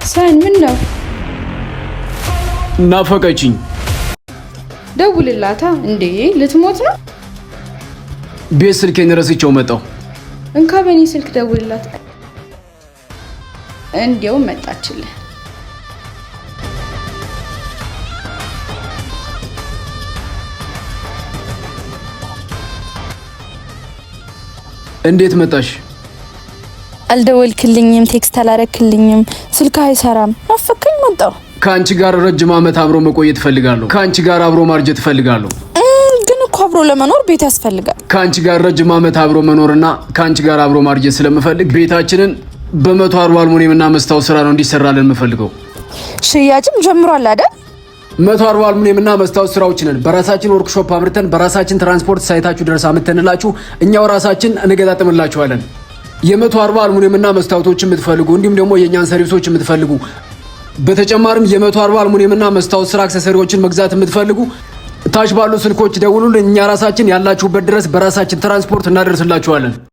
ሰን ምን ነው? ናፈቀችኝ። ደውልላታ። እንዴ ልትሞት ነው? ቤት ስልኬን ረስቼው መጣሁ። እንካ በኔ ስልክ ደውልላት። እንዴው መጣችልህ። እንዴት መጣሽ? አልደወልክልኝም፣ ቴክስት አላረክልኝም፣ ስልክ አይሰራም። ናፈቀኝ መጣሁ። ከአንቺ ጋር ረጅም ዓመት አብሮ መቆየት ፈልጋለሁ። ከአንቺ ጋር አብሮ ማርጀት ፈልጋለሁ። ግን እኮ አብሮ ለመኖር ቤት ያስፈልጋል። ከአንቺ ጋር ረጅም ዓመት አብሮ መኖርና ከአንቺ ጋር አብሮ ማርጀት ስለምፈልግ ቤታችንን በ140 አልሙኒየምና መስታወት ስራ ነው እንዲሰራልን የምፈልገው። ሽያጭም ጀምሯል አይደል? 140 አልሙኒየምና መስታወት ስራዎች ነን። በራሳችን ወርክሾፕ አምርተን በራሳችን ትራንስፖርት ሳይታችሁ ድረስ አምጥተንላችሁ እኛው ራሳችን እንገጣጥምላችኋለን። የ140 አልሙኒየምና መስታወቶችን የምትፈልጉ እንዲሁም ደግሞ የኛን ሰርቪሶች የምትፈልጉ በተጨማሪም የ140 አልሙኒየምና መስታወት ስራ አክሰሰሪዎችን መግዛት የምትፈልጉ ታች ባሉ ስልኮች ደውሉልን። እኛ ራሳችን ያላችሁበት ድረስ በራሳችን ትራንስፖርት እናደርስላችኋለን።